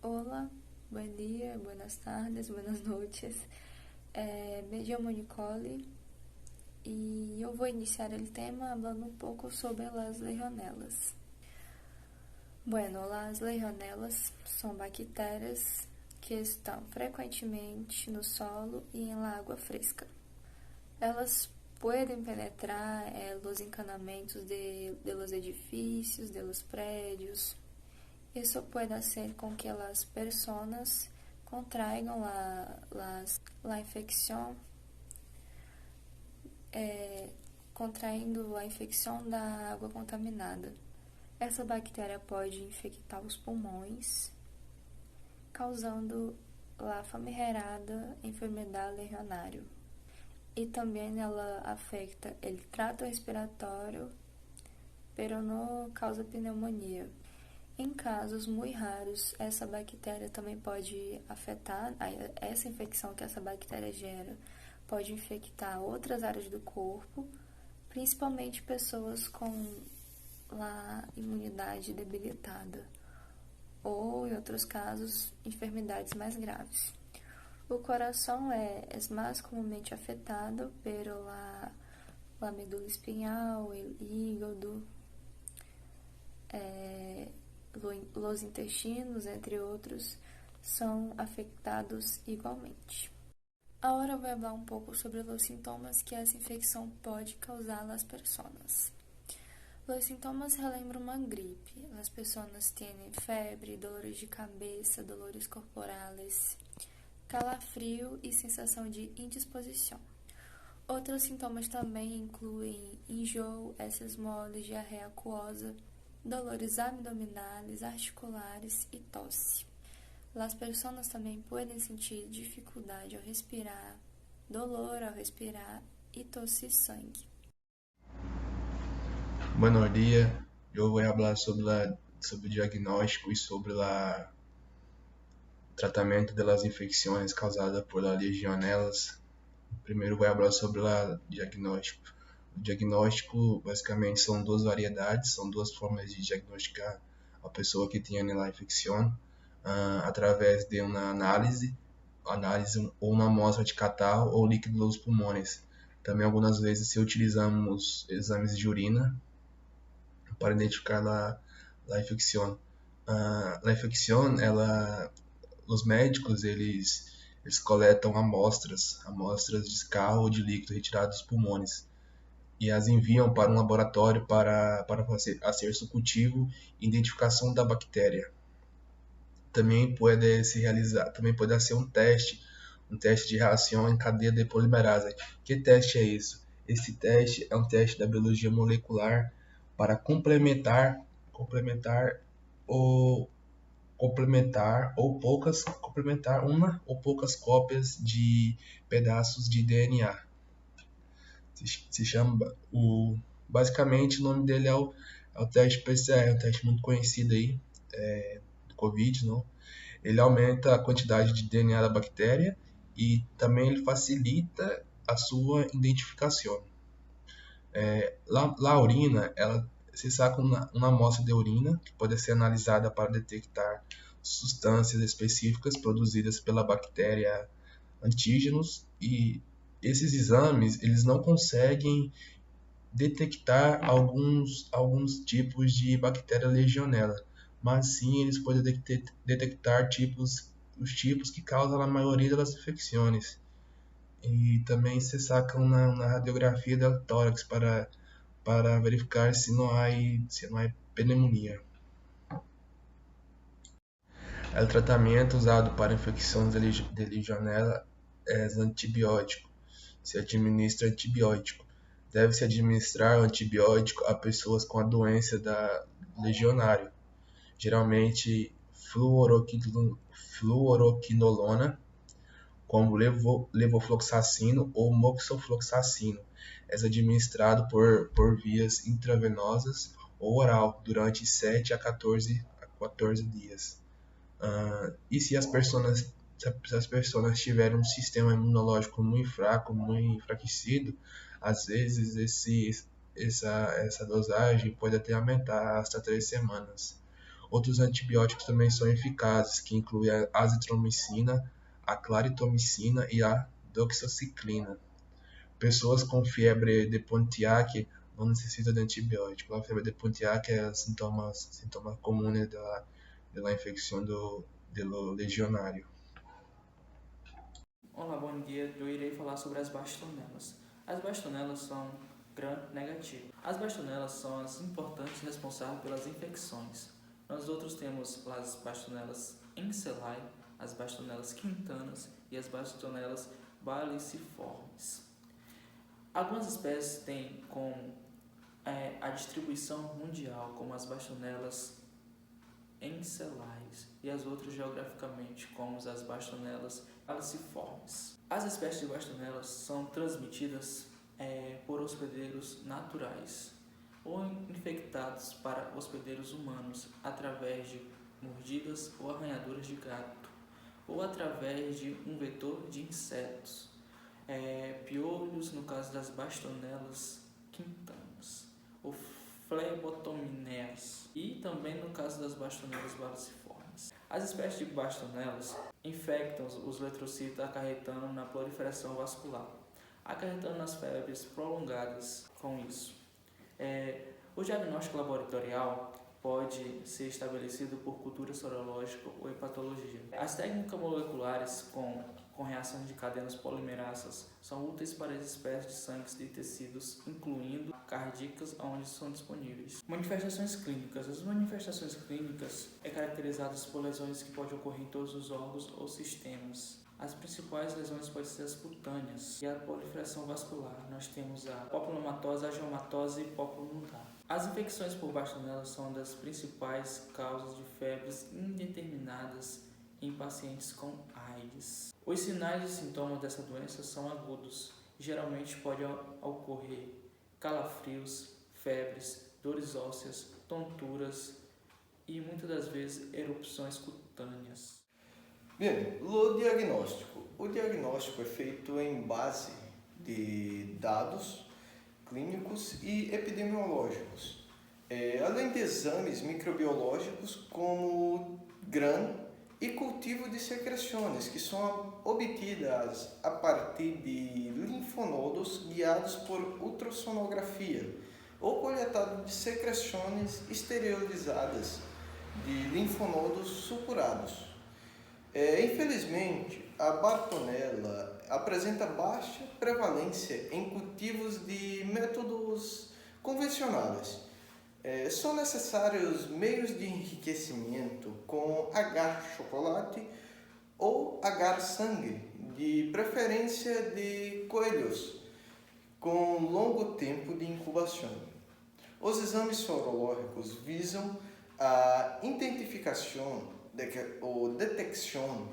Olá, bom dia, buenas tardes, buenas noites. Me llamo Nicole e eu vou iniciar o tema falando um pouco sobre as legionelas. Bueno, las legionelas são bactérias que estão frequentemente no solo e em água fresca. Elas podem penetrar os encanamentos de los edifícios, de los prédios. Isso pode fazer com que as pessoas contraigam a infecção, contraindo a infecção da água contaminada. Essa bactéria pode infectar os pulmões, causando a famigerada enfermidade legionária. E também ela afeta o trato respiratório, pero não causa pneumonia. Em casos muito raros, essa bactéria também pode afetar, essa infecção que essa bactéria gera pode infectar outras áreas do corpo, principalmente pessoas com a imunidade debilitada, ou, em outros casos, enfermidades mais graves. O coração é mais comumente afetado pela medula espinhal, o hígado, os intestinos, entre outros, são afetados igualmente. Agora eu vou falar um pouco sobre os sintomas que essa infecção pode causar às pessoas. Os sintomas relembram uma gripe. As pessoas têm febre, dores de cabeça, dolores corporais, calafrio e sensação de indisposição. Outros sintomas também incluem enjoo, heces moles, diarreia aquosa, dolores abdominais, articulares e tosse. As pessoas também podem sentir dificuldade ao respirar, dolor ao respirar e tossir sangue. Buenos días, yo voy a hablar sobre el diagnóstico y sobre el tratamento de las infecciones causadas por las legionelas. Primeiro voy a hablar sobre o diagnóstico. O diagnóstico, basicamente, são duas variedades, são duas formas de diagnosticar a pessoa que tem a infecção, através de uma análise ou uma amostra de catarro ou líquido dos pulmões. Também algumas vezes se utilizamos exames de urina para identificar a infecção. A infecção, os médicos, eles coletam amostras de escarro ou de líquido retirado dos pulmões e as enviam para um laboratório para fazer o cultivo e identificação da bactéria. Também pode ser um teste de reação em cadeia de polimerase. Que teste é isso? Esse teste é um teste da biologia molecular para complementar uma ou poucas cópias de pedaços de DNA. Se chama basicamente o nome dele é o teste PCR, um teste muito conhecido aí do Covid, não? Ele aumenta a quantidade de DNA da bactéria e também ele facilita a sua identificação. A urina, se saca uma amostra de urina que pode ser analisada para detectar substâncias específicas produzidas pela bactéria antígenos, e esses exames eles não conseguem detectar alguns tipos de bactéria legionela, mas sim eles podem detectar os tipos que causam a maioria das infecções. E também se sacam na radiografia do tórax para verificar se não há pneumonia. O tratamento usado para infecções de legionela é antibiótico. Se administra antibiótico. Deve-se administrar o antibiótico a pessoas com a doença da legionário, geralmente fluoroquinolona, como levofloxacino ou moxifloxacino. É administrado por vias intravenosas ou oral durante 7 a 14 dias. E se as pessoas tiverem um sistema imunológico muito fraco, muito enfraquecido, às vezes essa dosagem pode até aumentar hasta 3 semanas. Outros antibióticos também são eficazes, que incluem a azitromicina, a claritomicina e a doxiciclina. Pessoas com fiebre de Pontiac não necessitam de antibiótico. A fiebre de Pontiac é sintoma comum, né, da infecção do legionário. Olá, bom dia. Eu irei falar sobre as bastonelas. As bastonelas são gram-negativo. As bastonelas são as importantes responsáveis pelas infecções. Nós outros temos as bastonelas encelae, as bastonelas quintanas e as bastonelas baliciformes. Algumas espécies têm como a distribuição mundial, como as bastonelas encelaes, e as outras geograficamente, como as bastonelas baliciformes. As espécies de bastonelas são transmitidas por hospedeiros naturais ou infectados para hospedeiros humanos através de mordidas ou arranhaduras de gato, ou através de um vetor de insetos, piolhos no caso das bastonelas quintanas, ou flebotomineas, e também no caso das bastonelas baliciformes. As espécies de bastonelas infectam os letrocitos, acarretando na proliferação vascular, acarretando nas febres prolongadas com isso. O diagnóstico laboratorial pode ser estabelecido por cultura sorológica ou hepatologia. As técnicas moleculares com reações de cadenas polimerasas são úteis para as espécies de sangue de tecidos, incluindo cardíacas, onde são disponíveis. Manifestações clínicas. As manifestações clínicas caracterizadas por lesões que podem ocorrer em todos os órgãos ou sistemas. As principais lesões podem ser as cutâneas e a proliferação vascular. Nós temos a papilomatose, a angiomatose e papilonudar. As infecções por bastonelas são das principais causas de febres indeterminadas em pacientes com AIDS. Os sinais e sintomas dessa doença são agudos. Geralmente pode ocorrer calafrios, febres, dores ósseas, tonturas e muitas das vezes erupções cutâneas. Bem, o diagnóstico. O diagnóstico é feito em base de dados clínicos e epidemiológicos, além de exames microbiológicos como GRAM e cultivo de secreções, que são obtidas a partir de linfonodos guiados por ultrassonografia ou coletado de secreções esterilizadas de linfonodos supurados. Infelizmente, a bartonella apresenta baixa prevalência em cultivos de métodos convencionais. São necessários meios de enriquecimento com agar-chocolate ou agar-sangue, de preferência de coelhos, com longo tempo de incubação. Os exames sorológicos visam a identificação ou detecção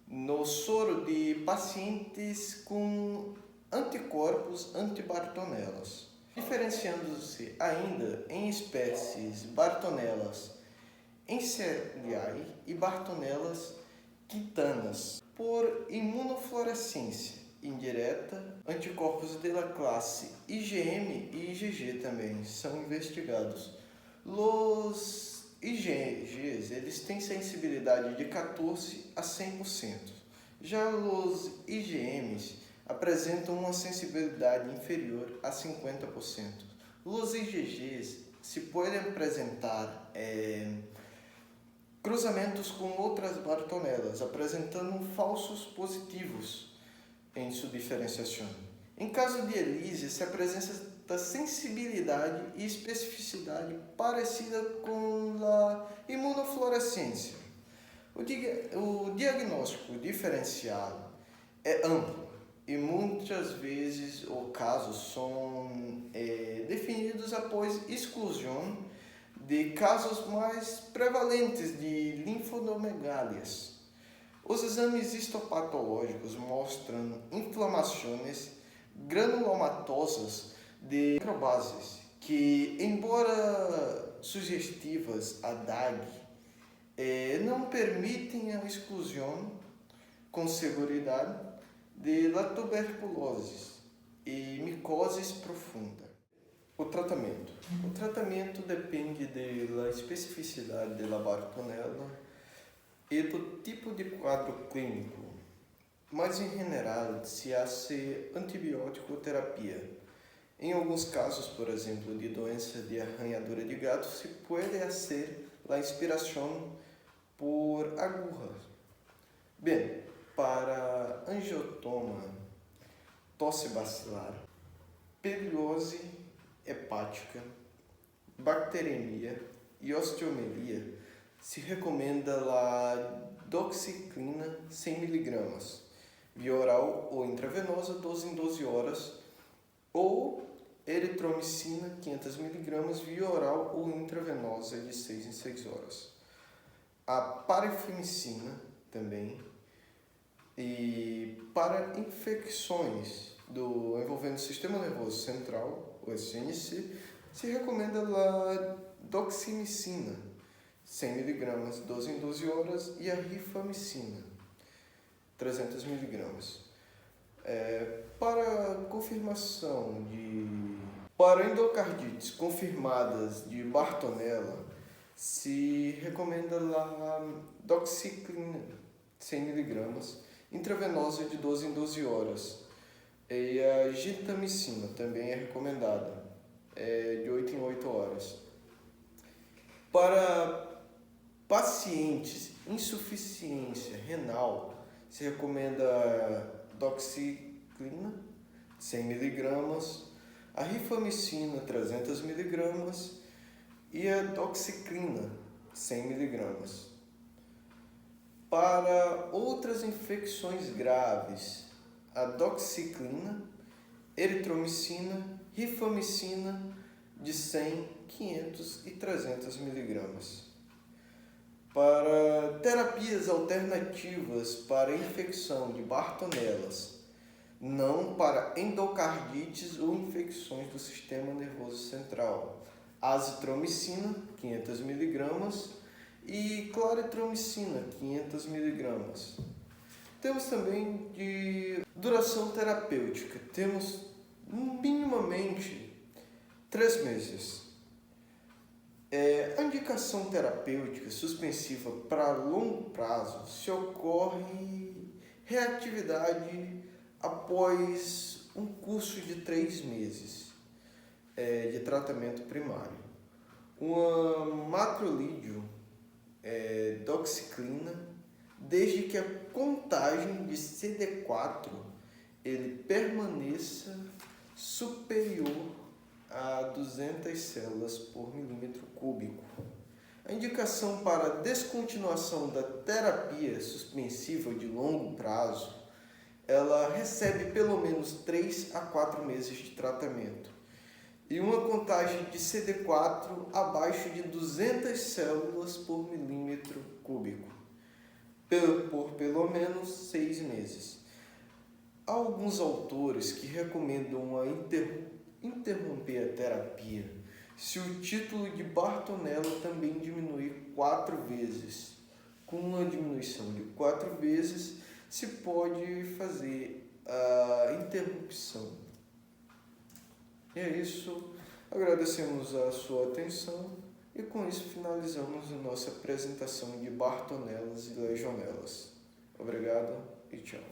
no soro de pacientes com anticorpos anti-bartonelas, diferenciando-se ainda em espécies bartonelas enceliae e bartonelas quintanas por imunofluorescência indireta. Anticorpos da classe IgM e IgG também são investigados. Os IgGs, eles têm sensibilidade de 14 a 100%. Já os IgMs apresentam uma sensibilidade inferior a 50%. Os IgGs se podem apresentar cruzamentos com outras bartonelas, apresentando falsos positivos em sua diferenciação. Em caso de ELISA, se apresenta sensibilidade e especificidade parecida com a imunofluorescência. O diagnóstico diferenciado é amplo e muitas vezes os casos são definidos após exclusão de casos mais prevalentes de linfonomegálias. Os exames histopatológicos mostram inflamações granulomatosas de microbases que, embora sugestivas a DAG, não permitem a exclusão com segurança de tuberculose e micoses profunda. O tratamento. O tratamento depende da especificidade da Bartonella e do tipo de quadro clínico, mas em general se hace antibiótico terapia. Em alguns casos, por exemplo, de doença de arranhadura de gato, se pode hacer a inspiração por agujas. Bem, para angiotoma, tosse bacilar, peliose hepática, bacteremia e osteomelia, se recomenda a doxiciclina 100 mg, via oral ou intravenosa, 12 em 12 horas, ou eritromicina 500 mg, via oral ou intravenosa, de 6 em 6 horas. A parafimicina também, e para infecções envolvendo o sistema nervoso central, o SNC, se recomenda a doximicina 100 mg, 12 em 12 horas, e a rifamicina 300 mg. Para endocardites confirmadas de Bartonella, se recomenda a doxiciclina 100 mg, intravenosa, de 12 em 12 horas. E a gentamicina também é recomendada, de 8 em 8 horas. Para pacientes insuficiência renal, se recomenda a doxiciclina 100 mg, a rifamicina 300 mg e a doxiciclina 100 mg. Para outras infecções graves, a doxiciclina, eritromicina, rifamicina de 100, 500 e 300 mg. Para terapias alternativas para infecção de Bartonellas, não para endocardites ou infecções do sistema nervoso central, azitromicina 500 mg e claritromicina 500 mg. Temos também de duração terapêutica, temos minimamente 3 meses. A indicação terapêutica suspensiva para longo prazo se ocorre reatividade após um curso de 3 meses de tratamento primário. Uma macrolídeo doxiciclina, desde que a contagem de CD4 ele permaneça superior a 200 células por milímetro cúbico. A indicação para descontinuação da terapia suspensiva de longo prazo, ela recebe pelo menos 3 a 4 meses de tratamento e uma contagem de CD4 abaixo de 200 células por milímetro cúbico, por pelo menos 6 meses. Há alguns autores que recomendam interromper a terapia se o título de Bartonella também diminuir 4 vezes. Com uma diminuição de 4 vezes, se pode fazer a interrupção. E é isso. Agradecemos a sua atenção e com isso finalizamos a nossa apresentação de Bartonellas e Legionellas. Obrigado e tchau.